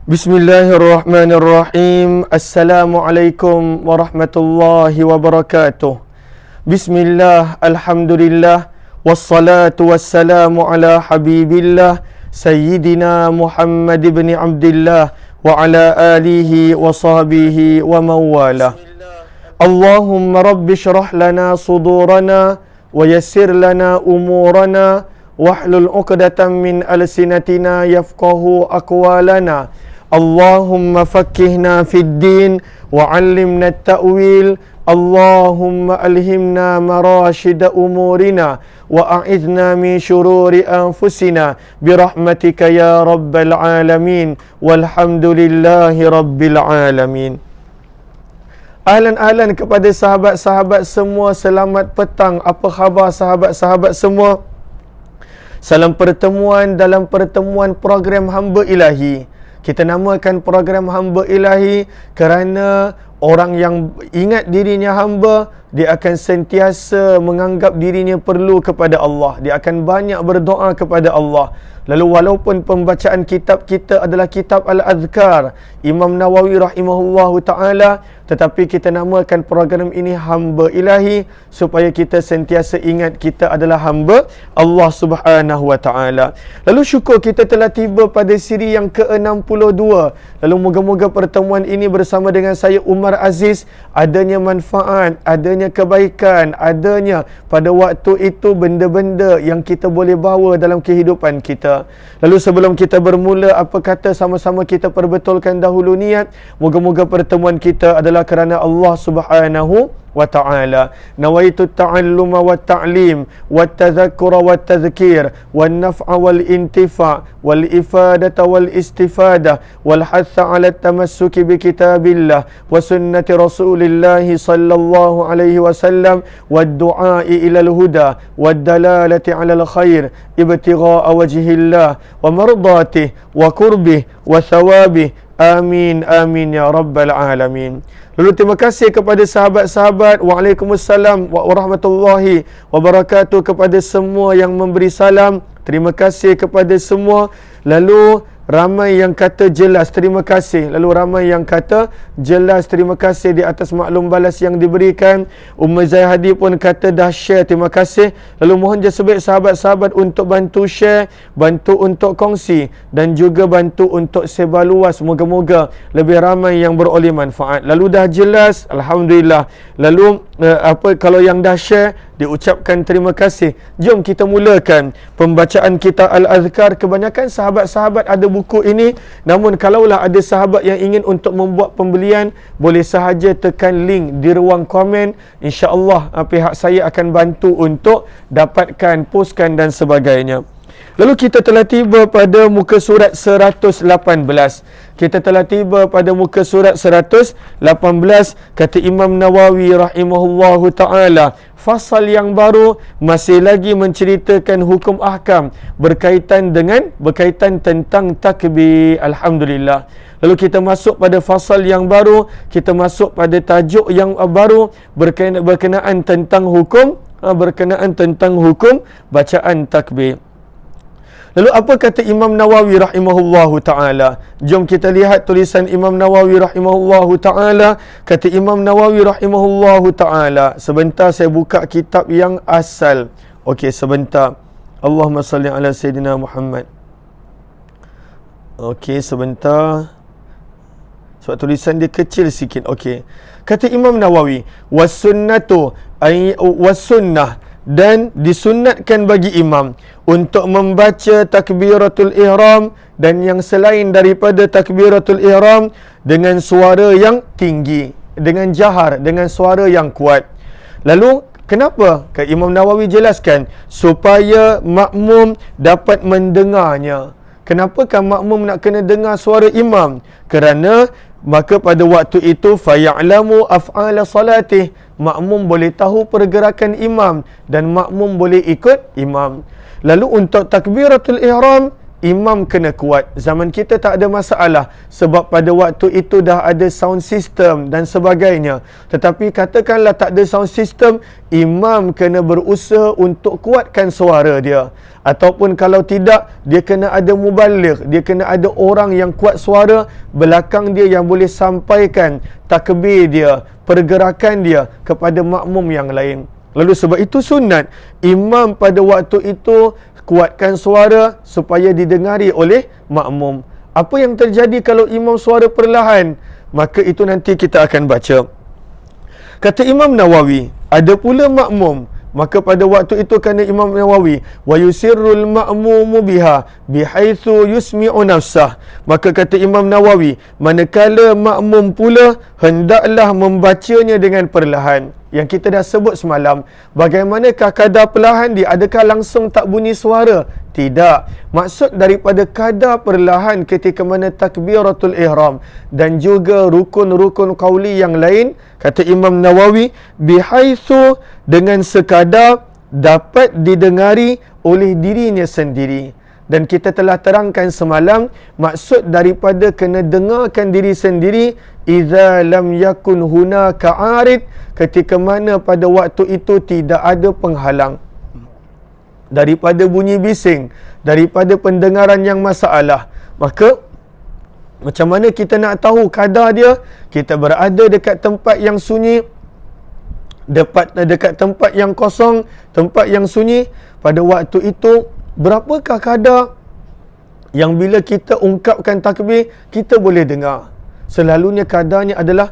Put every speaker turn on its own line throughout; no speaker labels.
Bismillahirrahmanirrahim. Assalamualaikum warahmatullahi wabarakatuh. Bismillah, alhamdulillah, wassalatu wassalamu ala habibillah Sayyidina Muhammad ibn Abdillah wa ala alihi wa sahbihi wa mawalah. Allahumma rabbi syrah lana sudurana wa yassir lana umurana wahlul uqdatan min alsinatina yafqahu aqwalana. Allahumma fakkihna fid din wa 'allimna at-ta'wil. Allahumma alhimna marashida umurina wa a'idna min syururi anfusina birahmatika ya rabbal alamin walhamdulillahi rabbil alamin. Ahlan kepada sahabat-sahabat semua, selamat petang. Apa khabar sahabat-sahabat semua? Salam pertemuan dalam pertemuan program Hamba Ilahi. Kita namakan program Hamba Ilahi kerana orang yang ingat dirinya hamba, dia akan sentiasa menganggap dirinya perlu kepada Allah. Dia akan banyak berdoa kepada Allah. Lalu walaupun pembacaan kitab kita adalah kitab Al-Azkar Imam Nawawi rahimahullahu ta'ala, tetapi kita namakan program ini Hamba Ilahi supaya kita sentiasa ingat kita adalah hamba Allah subhanahu wa ta'ala. Lalu syukur kita telah tiba pada siri yang ke-62. Lalu moga-moga pertemuan ini bersama dengan saya Umar Aziz adanya manfaat, adanya kebaikan, adanya pada waktu itu benda-benda yang kita boleh bawa dalam kehidupan kita. Lalu sebelum kita bermula, apa kata sama-sama kita perbetulkan dahulu niat. Moga-moga pertemuan kita adalah kerana Allah subhanahu wa ta'ala. Nawaitu ta'alluma wa ta'lim wa tadhakkura wa tadhkir wa naf'a wal intifa' wal ifadata wal istifadah wal hatha ala tamassuki bi kitabillah wa sunnati rasulillahi sallallahu alaihi wasallam wa du'ai ila al-huda wa dalalati ala al-khair ibtigha'a wajhillah wa mardatih wa qurbih wa thawabih. Amin, amin ya rabbal alamin. Lalu terima kasih kepada sahabat-sahabat. Waalaikumsalam warahmatullahi wabarakatuh kepada semua yang memberi salam. Terima kasih kepada semua. Lalu ramai yang kata jelas, terima kasih. Lalu ramai yang kata jelas, terima kasih di atas maklum balas yang diberikan. Ummah Zahadi pun kata dah share, terima kasih. Lalu mohon sebaik sahabat-sahabat untuk bantu share, bantu untuk kongsi dan juga bantu untuk sebar luas. Moga-moga lebih ramai yang beroleh manfaat. Lalu dah jelas, alhamdulillah. Lalu kalau yang dah share, diucapkan terima kasih. Jom kita mulakan pembacaan kita Al-Azkar. Kebanyakan sahabat-sahabat ada buku ini, namun kalaulah ada sahabat yang ingin untuk membuat pembelian, boleh sahaja tekan link di ruang komen. InsyaAllah pihak saya akan bantu untuk dapatkan, postkan dan sebagainya. Lalu kita telah tiba pada muka surat 118. Kita telah tiba pada muka surat 118. Kata Imam Nawawi rahimahullahu ta'ala, fasal yang baru masih lagi menceritakan hukum ahkam berkaitan tentang takbir. Alhamdulillah. Lalu kita masuk pada fasal yang baru, kita masuk pada tajuk yang baru berkenaan tentang hukum bacaan takbir. Lalu apa kata Imam Nawawi rahimahullahu ta'ala? Jom kita lihat tulisan Imam Nawawi rahimahullahu ta'ala. Kata Imam Nawawi rahimahullahu ta'ala. Sebentar saya buka kitab yang asal. Okey, sebentar. Allahumma salli ala Sayyidina Muhammad. Okey, sebentar. Sebab tulisan dia kecil sikit. Okey. Kata Imam Nawawi, was-sunnatu was-sunnah, dan disunatkan bagi imam untuk membaca takbiratul ihram dan yang selain daripada takbiratul ihram dengan suara yang tinggi, dengan jahar, dengan suara yang kuat. Lalu kenapa? Imam Nawawi jelaskan supaya makmum dapat mendengarnya. Kenapakah makmum nak kena dengar suara imam? Kerana maka pada waktu itu faya'lamu af'ala salatih, makmum boleh tahu pergerakan imam dan makmum boleh ikut imam. Lalu untuk takbiratul ihram, imam kena kuat. Zaman kita tak ada masalah sebab pada waktu itu dah ada sound system dan sebagainya. Tetapi katakanlah tak ada sound system, imam kena berusaha untuk kuatkan suara dia. Ataupun kalau tidak, dia kena ada mubaligh, dia kena ada orang yang kuat suara belakang dia yang boleh sampaikan takbir dia, pergerakan dia kepada makmum yang lain. Lalu sebab itu sunat imam pada waktu itu kuatkan suara supaya didengari oleh makmum. Apa yang terjadi kalau imam suara perlahan? Maka itu nanti kita akan baca. Kata Imam Nawawi, ada pula makmum. Maka pada waktu itu kena Imam Nawawi, wa yusirrul ma'mumu biha bihaitsu yusmi'u nafsah. Maka kata Imam Nawawi, manakala makmum pula hendaklah membacanya dengan perlahan. Yang kita dah sebut semalam, bagaimanakah kadar perlahan dia? Adakah langsung tak bunyi suara? Tidak. Maksud daripada kadar perlahan ketika mana takbiratul ihram dan juga rukun-rukun qauli yang lain, kata Imam Nawawi, bihaitsu, dengan sekadar dapat didengari oleh dirinya sendiri. Dan kita telah terangkan semalam, maksud daripada kena dengarkan diri sendiri, idza lam yakun hunaka arid, ketika mana pada waktu itu tidak ada penghalang daripada bunyi bising, daripada pendengaran yang masalah. Maka macam mana kita nak tahu kadar dia? Kita berada dekat tempat yang sunyi, dekat tempat yang kosong, tempat yang sunyi. Pada waktu itu, berapakah kadar yang bila kita ungkapkan takbir, kita boleh dengar? Selalunya kadarnya adalah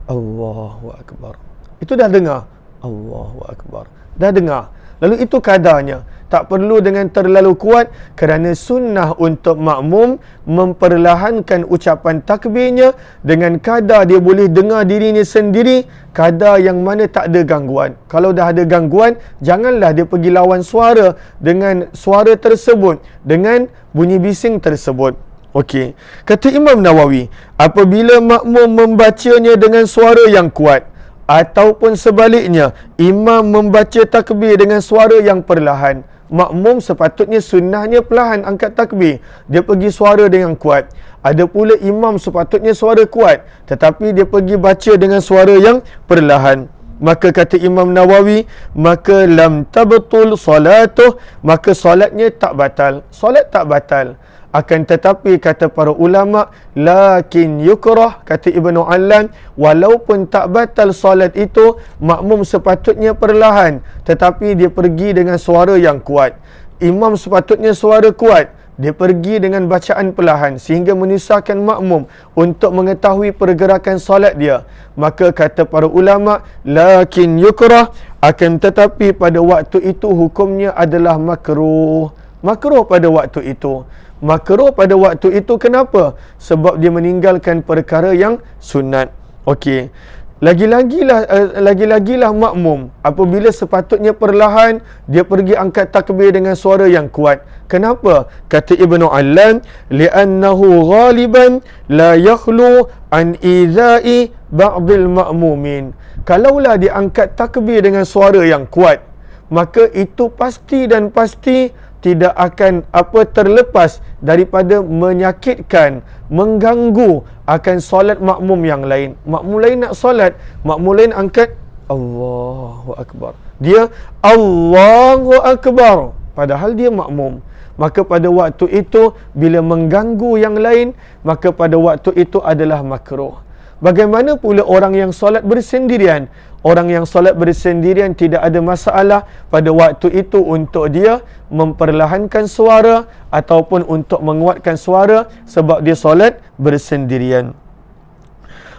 Allahu Akbar. Itu dah dengar. Allahu Akbar. Dah dengar. Lalu itu kadarnya. Tak perlu dengan terlalu kuat, kerana sunnah untuk makmum memperlahankan ucapan takbirnya dengan kadar dia boleh dengar dirinya sendiri, kadar yang mana tak ada gangguan. Kalau dah ada gangguan, janganlah dia pergi lawan suara dengan suara tersebut, dengan bunyi bising tersebut. Okey. Kata Imam Nawawi, apabila makmum membacanya dengan suara yang kuat, ataupun sebaliknya, imam membaca takbir dengan suara yang perlahan, makmum sepatutnya sunnahnya perlahan angkat takbir, dia pergi suara dengan kuat. Ada pula imam sepatutnya suara kuat, tetapi dia pergi baca dengan suara yang perlahan. Maka kata Imam Nawawi, maka lam tabtul salatuh, maka solatnya tak batal. Solat tak batal. Akan tetapi kata para ulama, lakin yukrah, kata Ibnu Allan, walaupun tak batal solat itu, makmum sepatutnya perlahan, tetapi dia pergi dengan suara yang kuat. Imam sepatutnya suara kuat, dia pergi dengan bacaan perlahan sehingga menyusahkan makmum untuk mengetahui pergerakan solat dia. Maka kata para ulama, lakin yukrah, akan tetapi pada waktu itu hukumnya adalah makruh. Makruh pada waktu itu. Makruh pada waktu itu kenapa? Sebab dia meninggalkan perkara yang sunat. Okey. Lagi-lagilah makmum apabila sepatutnya perlahan, dia pergi angkat takbir dengan suara yang kuat. Kenapa? Kata Ibnu Allan, li'annahu ghaliban la yakhlu an idza'i ba'dil ma'mumin. Kalaulah dia angkat takbir dengan suara yang kuat, maka itu pasti dan pasti tidak akan terlepas daripada menyakitkan, mengganggu akan solat makmum yang lain. Makmum lain nak solat, makmum lain angkat Allahu Akbar, dia Allahu Akbar, padahal dia makmum. Maka pada waktu itu, bila mengganggu yang lain, maka pada waktu itu adalah makruh. Bagaimana pula orang yang solat bersendirian? Orang yang solat bersendirian tidak ada masalah pada waktu itu untuk dia memperlahankan suara ataupun untuk menguatkan suara sebab dia solat bersendirian.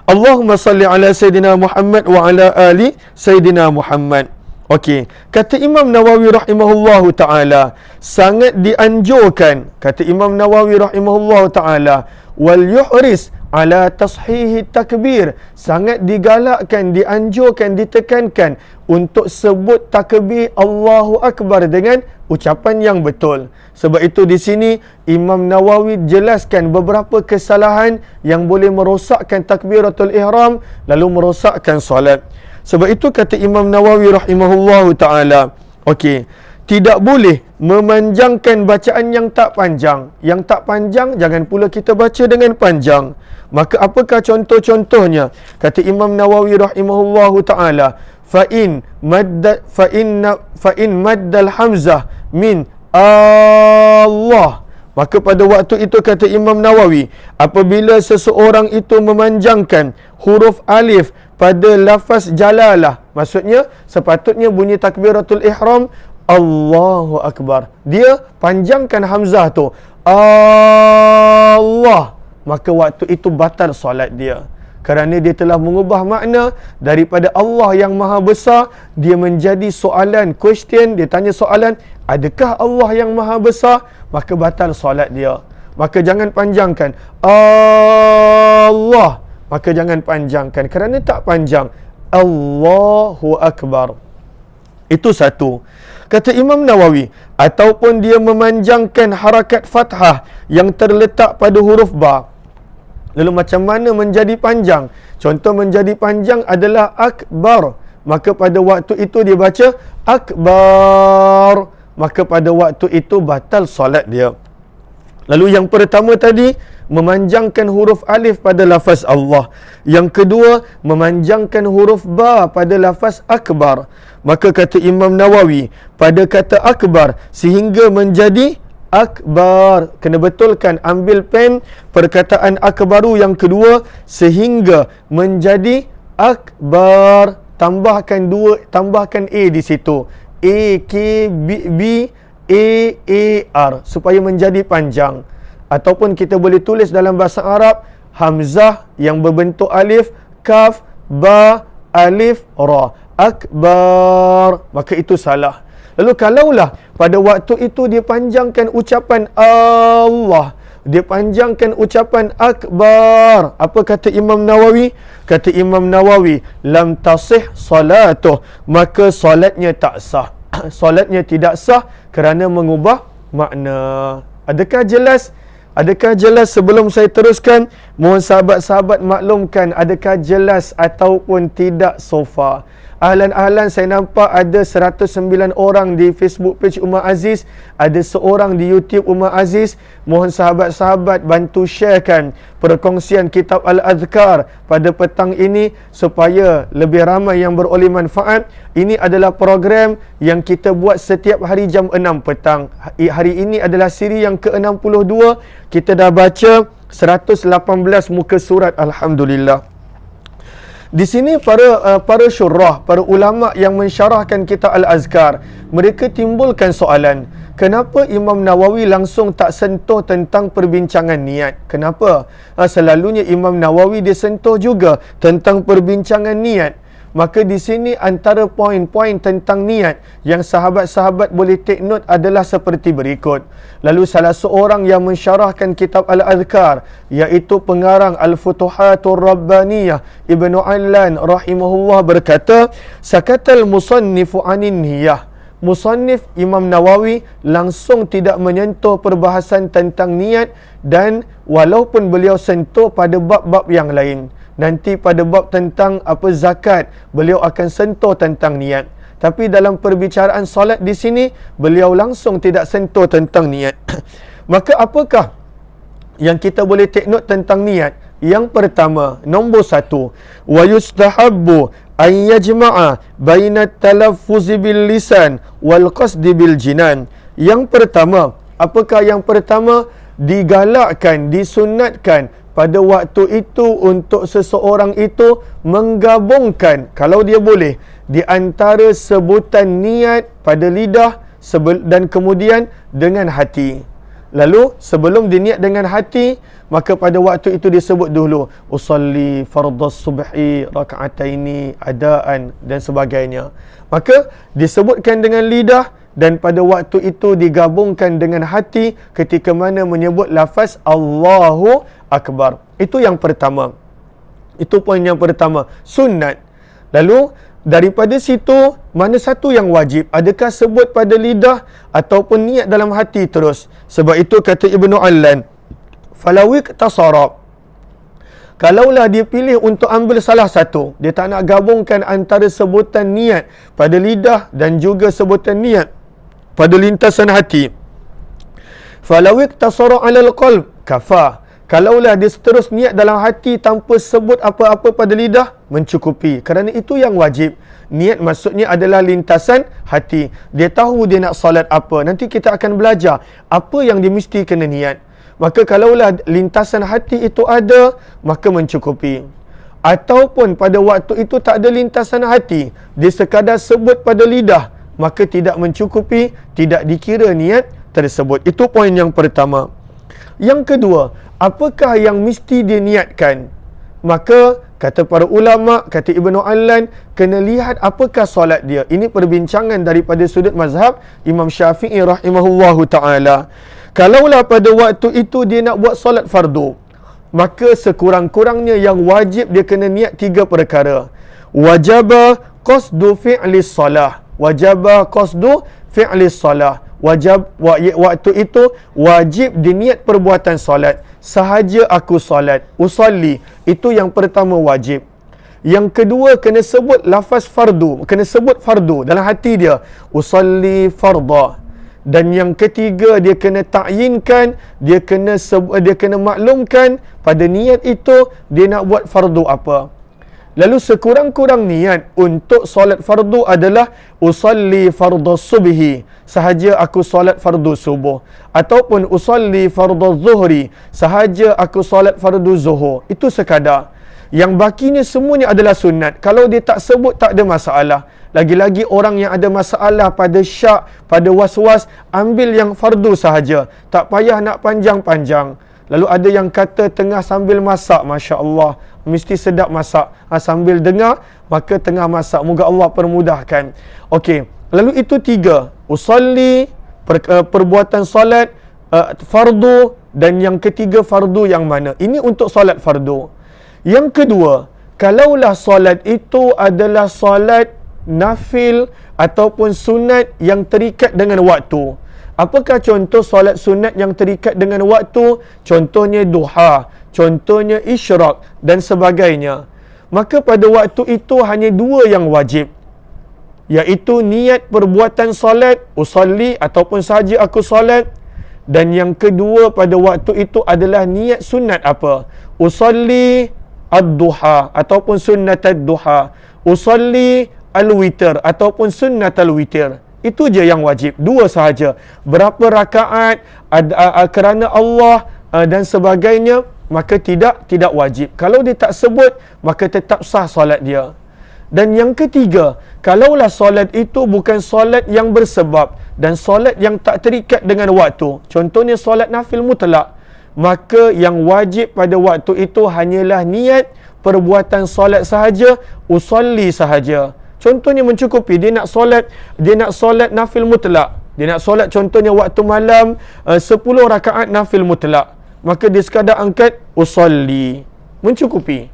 Allahumma salli ala Sayyidina Muhammad wa ala ali Sayyidina Muhammad. Okey, kata Imam Nawawi rahimahullahu ta'ala, sangat dianjurkan, kata Imam Nawawi rahimahullahu ta'ala, wal yuhris ala tashihi takbir, sangat digalakkan, dianjurkan, ditekankan untuk sebut takbir Allahu Akbar dengan ucapan yang betul. Sebab itu di sini Imam Nawawi jelaskan beberapa kesalahan yang boleh merosakkan takbiratul ihram lalu merosakkan solat. Sebab itu kata Imam Nawawi rahimahullahu ta'ala, okey, tidak boleh memanjangkan bacaan yang tak panjang. Yang tak panjang, jangan pula kita baca dengan panjang. Maka apakah contoh-contohnya? Kata Imam Nawawi rahimahullahu ta'ala, fa'in maddal hamzah min Allah. Maka pada waktu itu kata Imam Nawawi, apabila seseorang itu memanjangkan huruf alif pada lafaz jalalah, maksudnya sepatutnya bunyi takbiratul ihram Allahu Akbar, dia panjangkan hamzah tu Allah, maka waktu itu batal solat dia, kerana dia telah mengubah makna daripada Allah yang maha besar, dia menjadi soalan, question, dia tanya soalan, adakah Allah yang maha besar? Maka batal solat dia. Maka jangan panjangkan Allah, maka jangan panjangkan, kerana tak panjang Allahu Akbar. Itu satu. Kata Imam Nawawi, ataupun dia memanjangkan harakat fathah yang terletak pada huruf ba. Lalu macam mana menjadi panjang? Contoh menjadi panjang adalah akbar, maka pada waktu itu dia baca akbar, maka pada waktu itu batal solat dia. Lalu yang pertama tadi, memanjangkan huruf alif pada lafaz Allah. Yang kedua, memanjangkan huruf ba pada lafaz akbar. Maka kata Imam Nawawi, pada kata akbar sehingga menjadi akbar, kena betulkan, ambil pen perkataan akbaru yang kedua, sehingga menjadi akbar, tambahkan a di situ, A, K, B, A, R, supaya menjadi panjang. Ataupun kita boleh tulis dalam bahasa Arab, hamzah yang berbentuk alif, kaf, ba, alif, ra, akbar, maka itu salah. Lalu kalaulah pada waktu itu dia panjangkan ucapan Allah, dia panjangkan ucapan akbar, apa kata Imam Nawawi? Kata Imam Nawawi, lam tasih salatuh, maka solatnya tak sah. Solatnya tidak sah kerana mengubah makna. Adakah jelas? Adakah jelas? Sebelum saya teruskan, mohon sahabat-sahabat maklumkan adakah jelas ataupun tidak so far. Ahlan-ahlan, saya nampak ada 109 orang di Facebook page Umar Aziz, ada seorang di YouTube Umar Aziz. Mohon sahabat-sahabat bantu sharekan perkongsian kitab Al-Adhkar pada petang ini supaya lebih ramai yang beroleh manfaat. Ini adalah program yang kita buat setiap hari jam 6 petang. Hari ini adalah siri yang ke-62. Kita dah baca 118 muka surat, alhamdulillah. Di sini para syurah, para ulama yang mensyarahkan kitab Al-Azkar, mereka timbulkan soalan, kenapa Imam Nawawi langsung tak sentuh tentang perbincangan niat? Kenapa? Selalunya Imam Nawawi dia sentuh juga tentang perbincangan niat. Maka di sini antara poin-poin tentang niat yang sahabat-sahabat boleh take note adalah seperti berikut. Lalu salah seorang yang mensyarahkan kitab Al-Adhkar, iaitu pengarang Al-Futuhatur Rabbaniyah Ibnu Allan rahimahullah berkata, sakatal musannifu anin niyah. Musannif Imam Nawawi langsung tidak menyentuh perbahasan tentang niat, dan walaupun beliau sentuh pada bab-bab yang lain. Nanti pada bab tentang apa zakat, beliau akan sentuh tentang niat. Tapi dalam perbicaraan solat di sini, beliau langsung tidak sentuh tentang niat. Maka apakah yang kita boleh take note tentang niat? Yang pertama, nombor 1, wa yustahabbu an yajma'a baina talaffuzi bil lisan wal qasdi bil jinan. Yang pertama, apakah yang pertama? Digalakkan, disunatkan pada waktu itu untuk seseorang itu menggabungkan, kalau dia boleh, di antara sebutan niat pada lidah dan kemudian dengan hati. Lalu sebelum diniat dengan hati, maka pada waktu itu disebut dulu usalli fardhas subhi raka'ataini adaan dan sebagainya. Maka disebutkan dengan lidah, dan pada waktu itu digabungkan dengan hati ketika mana menyebut lafaz Allahu Akbar. Itu yang pertama. Itu poin yang pertama, sunat. Lalu daripada situ, mana satu yang wajib? Adakah sebut pada lidah ataupun niat dalam hati terus? Sebab itu kata Ibnu Allan, falawik tasarab, kalaulah dia pilih untuk ambil salah satu, dia tak nak gabungkan antara sebutan niat pada lidah dan juga sebutan niat pada lintasan hati. Falau iktasara 'alal qalb kafa. Kalaulah dia terus niat dalam hati tanpa sebut apa-apa pada lidah, mencukupi. Kerana itu yang wajib. Niat maksudnya adalah lintasan hati. Dia tahu dia nak solat apa. Nanti kita akan belajar apa yang dia mesti kena niat. Maka kalaulah lintasan hati itu ada, maka mencukupi. Ataupun pada waktu itu tak ada lintasan hati, dia sekadar sebut pada lidah, maka tidak mencukupi, tidak dikira niat tersebut. Itu poin yang pertama. Yang kedua, apakah yang mesti diniatkan? Maka kata para ulama, kata Ibnu Allan, kena lihat apakah solat dia. Ini perbincangan daripada sudut mazhab Imam Syafi'i rahimahullahu ta'ala. Kalaulah pada waktu itu dia nak buat solat fardu, maka sekurang-kurangnya yang wajib dia kena niat 3 perkara. Wajaba qasdu fi'lis salah. Wajaba qasdu fi'lis salah. Waktu itu wajib diniat perbuatan solat. Sahaja aku solat, usalli, itu yang pertama wajib. Yang kedua, kena sebut lafaz fardu, kena sebut fardu dalam hati dia, usalli farda. Dan yang ketiga, dia kena ta'yinkan, dia kena maklumkan pada niat itu dia nak buat fardu apa. Lalu sekurang-kurang niat untuk solat fardu adalah usalli fardhu subhi, sahaja aku solat fardu subuh, ataupun usalli fardhu zuhri, sahaja aku solat fardu zuhur. Itu sekadar. Yang bakinya semuanya adalah sunat. Kalau dia tak sebut, tak ada masalah. Lagi-lagi orang yang ada masalah pada syak, pada was-was, ambil yang fardu sahaja, tak payah nak panjang-panjang. Lalu ada yang kata tengah sambil masak, Masya Allah, mesti sedap masak. Sambil dengar, maka tengah masak. Moga Allah permudahkan. Okey, lalu itu 3. Usalli, perbuatan solat, fardu, dan yang ketiga fardu yang mana? Ini untuk solat fardu. Yang kedua, kalaulah solat itu adalah solat nafil ataupun sunat yang terikat dengan waktu. Apakah contoh solat sunat yang terikat dengan waktu? Contohnya duha, contohnya isyraq dan sebagainya. Maka pada waktu itu hanya 2 yang wajib, iaitu niat perbuatan solat, usalli ataupun sahaja aku solat. Dan yang kedua pada waktu itu adalah niat sunat apa? Usalli ad-duha ataupun sunnat ad-duha, usalli al-witr ataupun sunnat al-witr. Itu je yang wajib, 2 sahaja. Berapa rakaat kerana Allah dan sebagainya, maka tidak wajib. Kalau dia tak sebut, maka tetap sah solat dia. Dan yang ketiga, kalaulah solat itu bukan solat yang bersebab dan solat yang tak terikat dengan waktu, contohnya solat nafil mutlak, maka yang wajib pada waktu itu hanyalah niat perbuatan solat sahaja, usalli sahaja. Contohnya mencukupi, dia nak solat nafil mutlak. Dia nak solat contohnya waktu malam 10 rakaat nafil mutlak. Maka dia sekadar angkat usalli. Mencukupi.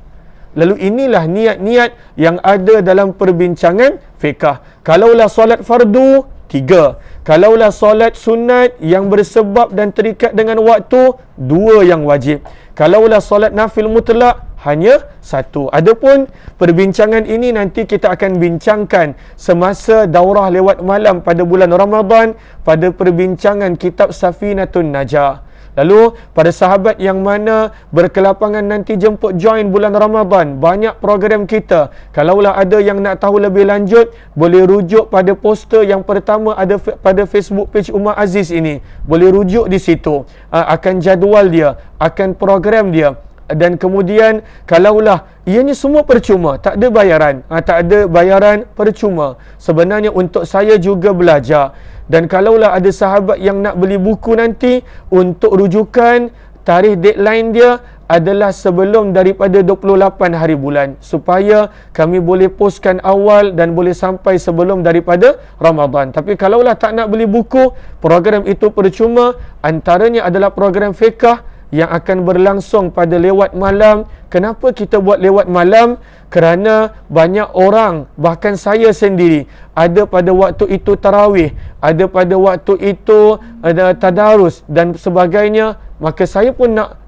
Lalu inilah niat-niat yang ada dalam perbincangan fiqh. Kalaulah solat fardu, 3. Kalaulah solat sunat yang bersebab dan terikat dengan waktu, 2 yang wajib. Kalaulah solat nafil mutlak, hanya 1. Adapun perbincangan ini nanti kita akan bincangkan semasa daurah lewat malam pada bulan Ramadan, pada perbincangan kitab Safinatun Najah. Lalu pada sahabat yang mana berkelapangan nanti jemput join bulan Ramadan, banyak program kita. Kalaulah ada yang nak tahu lebih lanjut, boleh rujuk pada poster yang pertama ada pada Facebook page Umar Aziz ini. Boleh rujuk di situ. Akan jadual dia, akan program dia. Dan kemudian kalaulah ianya semua percuma, tak ada bayaran, tak ada bayaran, percuma. Sebenarnya untuk saya juga belajar. Dan kalaulah ada sahabat yang nak beli buku nanti, untuk rujukan, tarikh deadline dia adalah sebelum daripada 28 hari bulan, supaya kami boleh postkan awal dan boleh sampai sebelum daripada Ramadan. Tapi kalaulah tak nak beli buku, program itu percuma. Antaranya adalah program fiqh yang akan berlangsung pada lewat malam. Kenapa kita buat lewat malam? Kerana banyak orang, bahkan saya sendiri, ada pada waktu itu tarawih, ada pada waktu itu ada tadarus dan sebagainya. Maka saya pun nak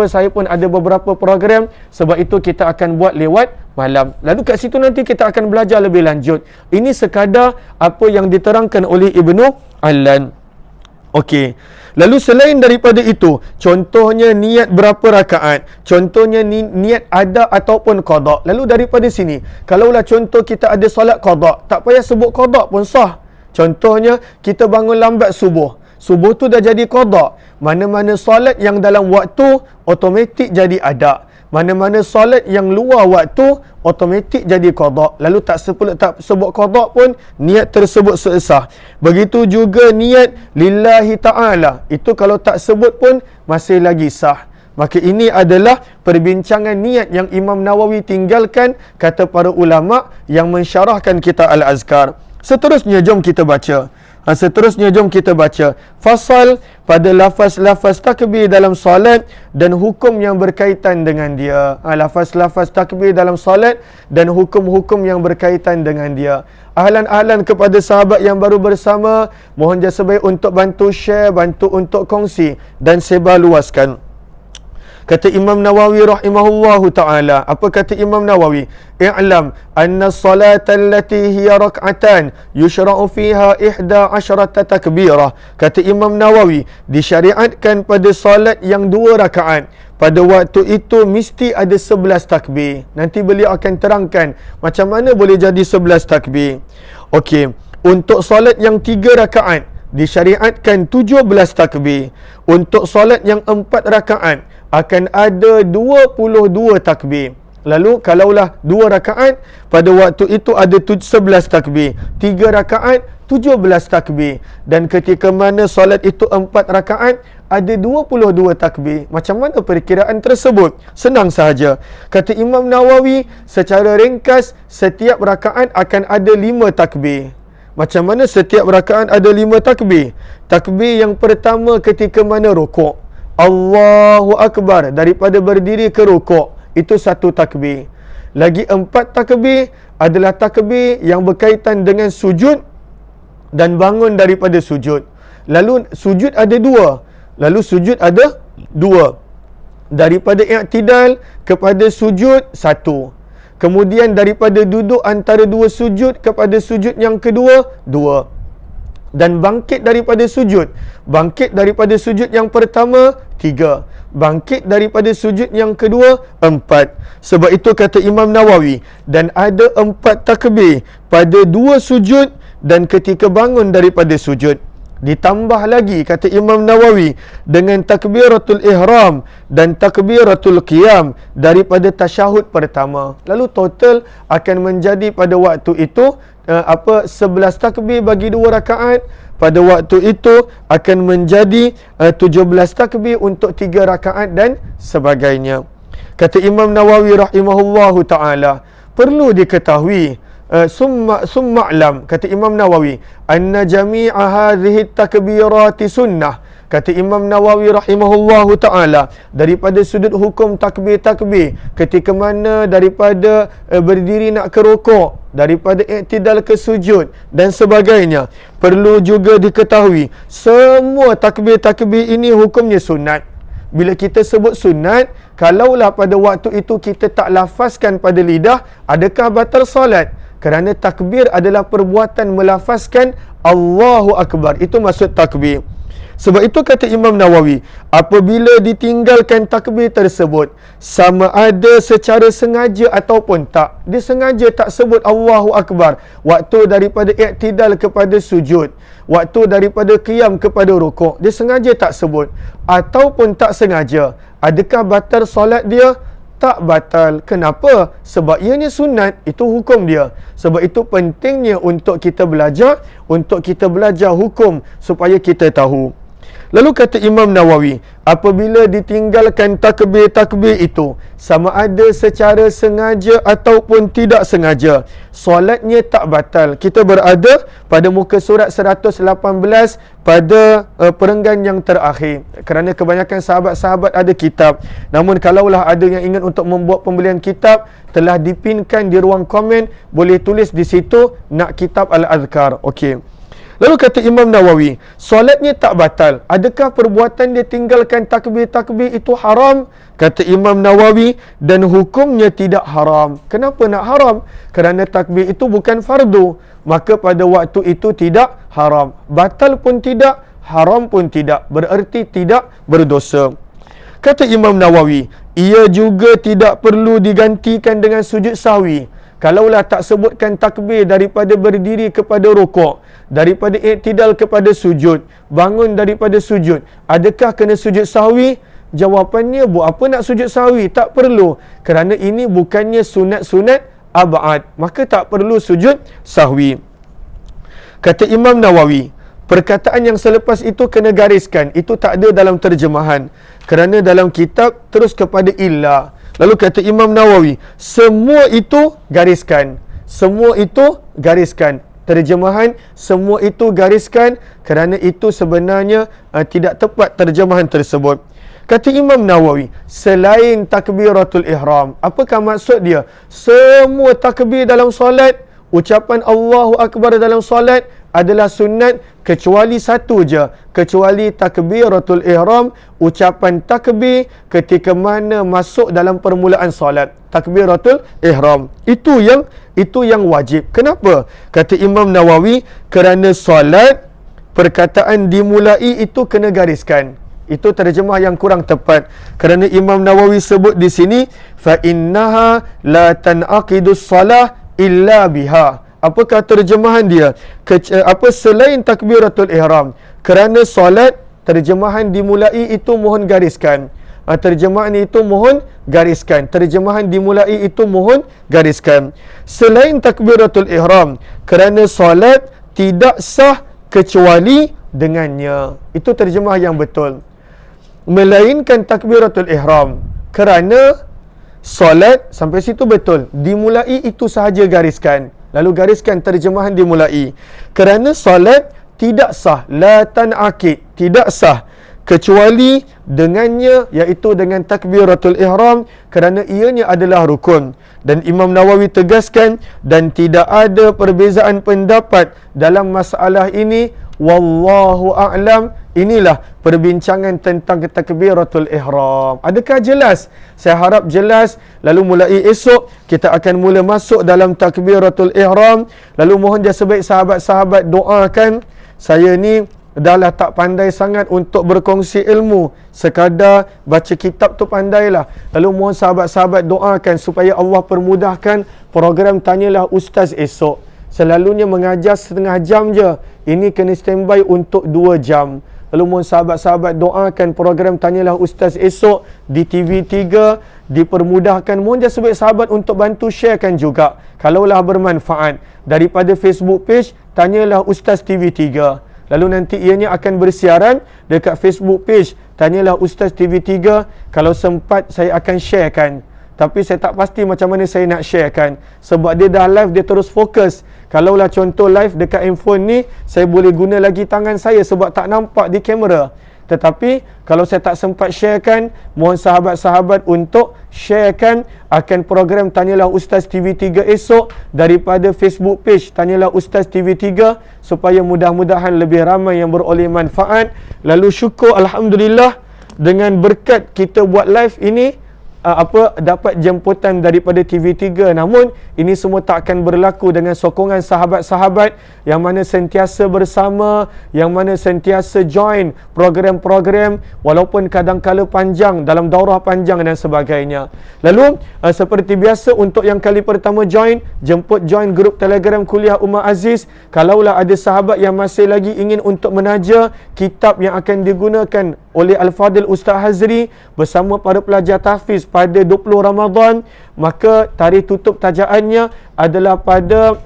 saya pun ada beberapa program, sebab itu kita akan buat lewat malam. Lalu kat situ nanti kita akan belajar lebih lanjut. Ini sekadar apa yang diterangkan oleh Ibnu maf'alan. Okey. Lalu selain daripada itu, contohnya niat berapa rakaat, contohnya niat ada ataupun qada. Lalu daripada sini, kalaulah contoh kita ada solat qada, tak payah sebut qada pun sah. Contohnya kita bangun lambat subuh. Subuh tu dah jadi qada. Mana-mana solat yang dalam waktu automatik jadi ada. Mana-mana solat yang luar waktu automatik jadi qada. Lalu tak sebut qada pun niat tersebut sah. Begitu juga niat lillahi ta'ala. Itu kalau tak sebut pun masih lagi sah. Maka ini adalah perbincangan niat yang Imam Nawawi tinggalkan, kata para ulama yang mensyarahkan kitab Al-Azkar. Seterusnya jom kita baca. Fasal pada lafaz-lafaz takbir dalam solat dan hukum yang berkaitan dengan dia. Lafaz-lafaz takbir dalam solat dan hukum-hukum yang berkaitan dengan dia. Ahlan-ahlan kepada sahabat yang baru bersama, mohon jasa baik untuk bantu share, bantu untuk kongsi dan sebar luaskan. Kata Imam Nawawi rahimahullahu ta'ala, apa kata Imam Nawawi? I'lam anna salata allati hiya rak'atan yushra'u fiha 11 takbirah. Kata Imam Nawawi, disyariatkan pada salat yang 2 rakaat. Pada waktu itu mesti ada 11 takbir. Nanti beliau akan terangkan macam mana boleh jadi 11 takbir. Okey, untuk solat yang 3 rakaat disyariatkan 17 takbir. Untuk solat yang 4 rakaat akan ada 22 takbir. Lalu kalaulah 2 rakaat, pada waktu itu ada 11 takbir. 3 rakaat 17 takbir. Dan ketika mana solat itu 4 rakaat, ada 22 takbir. Macam mana perkiraan tersebut? Senang sahaja. Kata Imam Nawawi, secara ringkas, setiap rakaat akan ada 5 takbir. Macam mana setiap rakaat ada 5 takbir? Takbir yang pertama ketika mana rukuk. Allahu Akbar, daripada berdiri ke rukuk, itu 1 takbir. Lagi 4 takbir adalah takbir yang berkaitan dengan sujud dan bangun daripada sujud. Lalu sujud ada 2. Daripada i'tidal kepada sujud 1. Kemudian daripada duduk antara 2 sujud kepada sujud yang kedua 2. Dan bangkit daripada sujud yang pertama 3, bangkit daripada sujud yang kedua 4. Sebab itu kata Imam Nawawi, dan ada 4 takbir pada 2 sujud dan ketika bangun daripada sujud. Ditambah lagi kata Imam Nawawi dengan takbiratul ihram dan takbiratul qiyam daripada tasyahud pertama. Lalu total akan menjadi pada waktu itu 11 takbir bagi 2 rakaat. Pada waktu itu akan menjadi 17 takbir untuk 3 rakaat dan sebagainya. Kata Imam Nawawi rahimahullahu ta'ala, perlu diketahui, summa alam, kata Imam Nawawi, anna jami'a hadhihi takbirati sunnah. Kata Imam Nawawi rahimahullahu ta'ala, daripada sudut hukum takbir-takbir, ketika mana daripada berdiri nak ke rukuk, daripada i'tidal ke sujud dan sebagainya, perlu juga diketahui semua takbir-takbir ini hukumnya sunat. Bila kita sebut sunat, kalaulah pada waktu itu kita tak lafazkan pada lidah, adakah batal solat? Kerana takbir adalah perbuatan melafazkan Allahu Akbar. Itu maksud takbir. Sebab itu kata Imam Nawawi, apabila ditinggalkan takbir tersebut, sama ada secara sengaja ataupun tak, dia sengaja tak sebut Allahu Akbar waktu daripada i'tidal kepada sujud, waktu daripada qiyam kepada rukuk, dia sengaja tak sebut ataupun tak sengaja, adakah batal solat dia? Tak batal. Kenapa? Sebab ianya sunat. Itu hukum dia. Sebab itu pentingnya untuk kita belajar hukum supaya kita tahu. Lalu kata Imam Nawawi, apabila ditinggalkan takbir-takbir itu, sama ada secara sengaja ataupun tidak sengaja, solatnya tak batal. Kita berada pada muka surat 118 pada perenggan yang terakhir. Kerana kebanyakan sahabat-sahabat ada kitab. Namun kalaulah ada yang ingin untuk membuat pembelian kitab, telah dipinkan di ruang komen, boleh tulis di situ nak kitab Al-Azkar. Okey. Lalu kata Imam Nawawi, solatnya tak batal. Adakah perbuatan dia tinggalkan takbir-takbir itu haram? Kata Imam Nawawi, dan hukumnya tidak haram. Kenapa nak haram? Kerana takbir itu bukan fardu. Maka pada waktu itu tidak haram. Batal pun tidak, haram pun tidak. Bererti tidak berdosa. Kata Imam Nawawi, ia juga tidak perlu digantikan dengan sujud sahwi. Kalaulah tak sebutkan takbir daripada berdiri kepada rukuk, daripada iktidal kepada sujud, bangun daripada sujud, adakah kena sujud sahwi? Jawapannya, buat apa nak sujud sahwi? Tak perlu. Kerana ini bukannya sunat-sunat ab'ad. Maka tak perlu sujud sahwi. Kata Imam Nawawi, perkataan yang selepas itu kena gariskan. Itu tak ada dalam terjemahan. Kerana dalam kitab terus kepada illa. Lalu kata Imam Nawawi, semua itu gariskan. Semua itu gariskan. Terjemahan semua itu gariskan kerana itu sebenarnya tidak tepat terjemahan tersebut. Kata Imam Nawawi, selain takbiratul ihram, apakah maksud dia? Semua takbir dalam solat, ucapan Allahu Akbar dalam solat adalah sunat kecuali satu je, kecuali takbiratul ihram, ucapan takbir ketika mana masuk dalam permulaan solat. Takbiratul ihram itu yang wajib. Kenapa? Kata Imam Nawawi, kerana solat perkataan dimulai itu kena gariskan. Itu terjemah yang kurang tepat. Kerana Imam Nawawi sebut di sini, fa innaha la tanaqidus salah illa biha. Apakah terjemahan dia? Selain takbiratul ihram, kerana solat terjemahan dimulai itu mohon gariskan. Terjemahan itu mohon gariskan. Terjemahan dimulai itu mohon gariskan. Selain takbiratul ihram, kerana solat tidak sah kecuali dengannya. Itu terjemah yang betul. Melainkan takbiratul ihram, kerana solat sampai situ betul. Dimulai itu sahaja gariskan. Lalu gariskan terjemahan dimulai. Kerana solat tidak sah, la tan'aqid, tidak sah kecuali dengannya, iaitu dengan takbiratul ihram, kerana ianya adalah rukun. Dan Imam Nawawi tegaskan, dan tidak ada perbezaan pendapat dalam masalah ini. Wallahu a'lam. Inilah perbincangan tentang takbiratul ihram. Adakah jelas? Saya harap jelas. Lalu mulai esok kita akan mula masuk dalam takbiratul ihram. Lalu mohon dia sebaik sahabat-sahabat doakan. Saya ni dahlah tak pandai sangat untuk berkongsi ilmu. Sekadar baca kitab tu pandailah. Lalu mohon sahabat-sahabat doakan supaya Allah permudahkan program Tanyalah Ustaz esok. Selalunya mengajar setengah jam je. Ini kena standby untuk 2 jam. Lalu mohon sahabat-sahabat doakan program Tanyalah Ustaz esok di TV3 dipermudahkan. Mohon dia sebaik sahabat untuk bantu sharekan juga, kalaulah bermanfaat. Daripada Facebook page Tanyalah Ustaz TV3. Lalu nanti ianya akan bersiaran dekat Facebook page Tanyalah Ustaz TV3. Kalau sempat saya akan sharekan. Tapi saya tak pasti macam mana saya nak sharekan. Sebab dia dah live, dia terus fokus. Kalaulah contoh live dekat handphone ni, saya boleh guna lagi tangan saya sebab tak nampak di kamera. Tetapi kalau saya tak sempat sharekan, mohon sahabat-sahabat untuk sharekan akan program Tanyalah Ustaz TV3 esok daripada Facebook page Tanyalah Ustaz TV3, supaya mudah-mudahan lebih ramai yang beroleh manfaat. Lalu syukur Alhamdulillah, dengan berkat kita buat live ini, dapat jemputan daripada TV3. Namun ini semua tak akan berlaku dengan sokongan sahabat-sahabat yang mana sentiasa bersama, yang mana sentiasa join program-program walaupun kadang-kala panjang, dalam daurah panjang dan sebagainya. Lalu seperti biasa, untuk yang kali pertama join, jemput join grup Telegram Kuliah Umar Aziz. Kalaulah ada sahabat yang masih lagi ingin untuk menaja kitab yang akan digunakan oleh Al-Fadil Ustaz Hazri bersama para pelajar tahfiz pada 20 Ramadan, maka tarikh tutup tajaannya adalah pada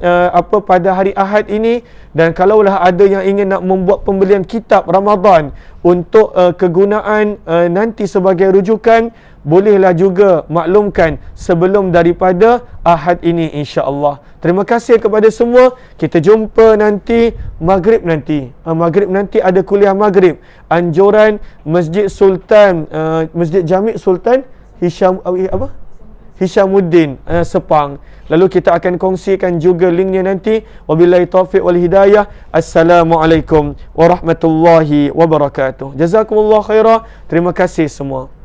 pada hari Ahad ini. Dan kalaulah ada yang ingin nak membuat pembelian kitab Ramadan untuk kegunaan nanti sebagai rujukan, bolehlah juga maklumkan sebelum daripada Ahad ini, insya-Allah. Terima kasih kepada semua. Kita jumpa nanti maghrib nanti. Maghrib nanti ada kuliah maghrib. Anjuran Masjid Sultan, Masjid Jami' Sultan Hisham Hishamuddin Sepang. Lalu kita akan kongsikan juga linknya nanti. Wabillahi taufiq wal hidayah. Assalamualaikum warahmatullahi wabarakatuh. Jazakumullah khairah. Terima kasih semua.